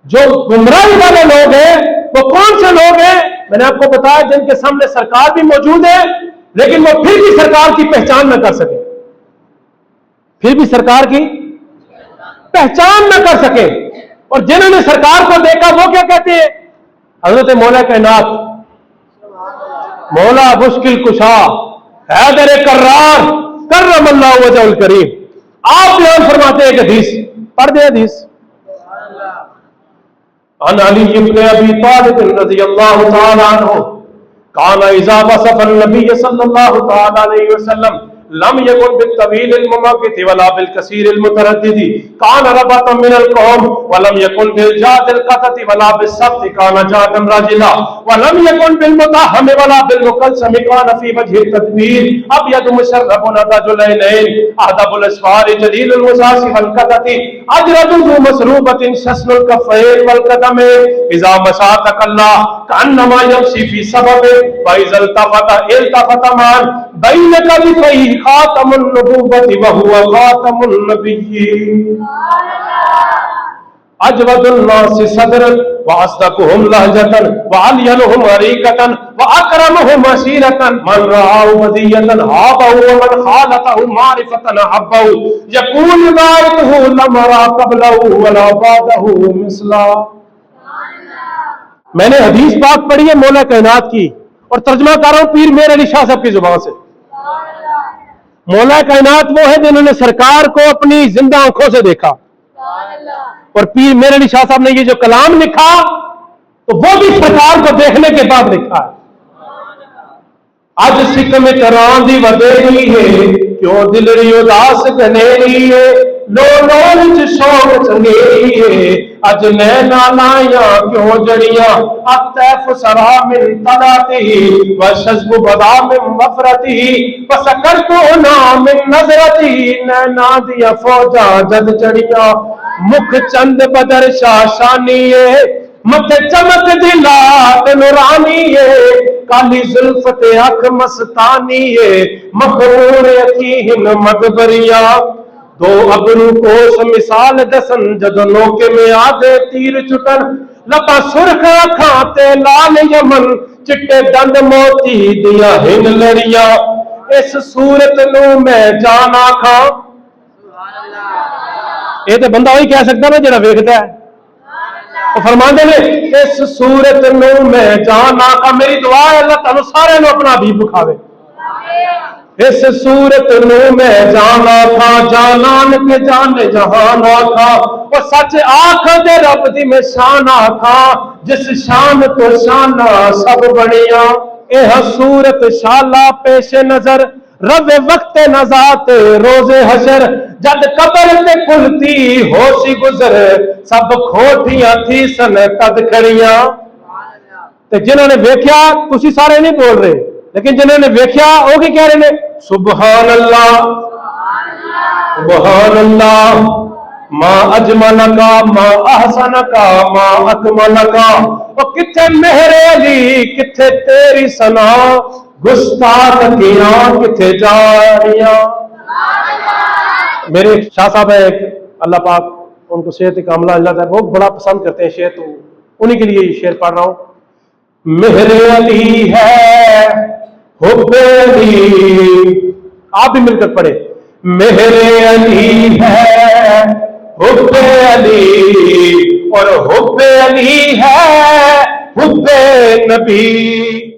جو گمراہی والے لوگ ہیں وہ کون سے لوگ ہیں؟ میں نے آپ کو بتایا جن کے سامنے سرکار بھی موجود ہے لیکن وہ پھر بھی سرکار کی پہچان نہ کر سکے، پھر بھی سرکار کی پہچان نہ کر سکے۔ اور جنہوں نے سرکار کو دیکھا وہ کیا کہتے ہیں؟ حضرت مولا کائنات، مولا مشکل کشا، حیدر کرار، کرم اللہ وجہ الکریم، آپ بیان فرماتے ہیں کہ حدیث پڑھ دیں حدیث عن علی بن ابی طالب رضی اللہ تعالی عنہ کان اذا وصف النبی صلی اللہ تعالی علیہ وسلم لم يكن بالطويل المماكث ولا بالكثير المتردد كان ربطا من القوم ولم يكن بالجاد القطط ولا بالسبت كان جادا رجلا ولم يكن بالمتهم ولا بالمقلسم كان في وجه التدبير ابيض مشرب نضج العينين اهدب الاسفار جليل المساس والقطط اجرد ذو مسروبة شسن الكفين والقدمين اذا مشى تقلى كانما يمشي في سبب واذا التفت مان بينك بفيه خاتم النبوة وهو خاتم النبيين اجود الناس صدرا واصدقهم لهجة وألينهم عريقة واكرمهم عشيرة من رآه مدية هابه ومن خالطه معرفة أحبه يقول رأيته لم أرى قبله ولا بعده مثلا۔ میں نے حدیث پاک پڑھی ہے مولا کائنات کی اور ترجمہ کر رہا ہوں پیر میر علی شاہ صاحب کی زبان سے۔ مولا کائنات وہ ہے جنہوں نے سرکار کو اپنی زندہ آنکھوں سے دیکھا، اور پیر میر علی شاہ صاحب نے یہ جو کلام لکھا تو وہ بھی سرکار کو دیکھنے کے بعد لکھا ہے۔ آج سکم تران دی ودیری ہے کیوں دل ری اداس گنیری ہے لو لو شوق چنگیری ہے اج نینا لائیاں کیوں جڑیاں اطیف سرا من طلاتی وشزب بدا من وفرتی وسکرتو نا من نظرتی نینا دیا فوجا جد چڑیاں مکھ چند بدر شاشانی ہے مت چمک دلات نورانی ہے کالی زلفت اکھ مستانی ہے مخمور اکھیہن مدبریاں دو ابرو کوس مثال دسن جد نوکے میں آدھے تیر چٹن لپا سرخ کھاتے لال یمن چٹے دند موتی دیا ہن لڑیاں اس صورت نو میں جانا کھا۔ یہ تو بندہ وہی کہہ سکتا نا جڑا ویکھدا ہے۔ وہ فرماندے نے اس صورت نو میں جانا کھا، میری دعا ہے اللہ تعالیٰ سارے نو اپنا حبیب بکھاوے۔ اس صورت نو میں جانا تھا جانان کے جان جہان تھا وہ سچ آنکھ دے رب دی میں شان تھا جس شان تو شانہ سب بنیا اے صورت شالا پیش نظر رب وقت نزات روز حشر جد قبر تے کھلتی ہوشی گزر سب کھوٹیاں تھی سن تد کھڑیاں۔ تے جنہوں نے ویکھیا تسی سارے نہیں بول رہے لیکن جنہوں نے ویکھیا وہ کی کہہ رہے ہیں سبحان اللہ سبحان اللہ ما اجملکا ما احسنکا ما اکملکا وہ کتھے مہر علی کتھے تیری ثنا گستاخ کیاں کتھے جاریاں۔ میرے شاہ صاحب ہے اللہ پاک ان کو صحت کاملہ اللہ تعالیٰ بہت بڑا پسند کرتے ہیں شعر، تو انہی کے لیے یہ شعر پڑھ رہا ہوں۔ مہر علی ہے حب علی، آپ بھی مل کر پڑھے مہر علی ہے حب علی اور حب علی ہے حب نبی۔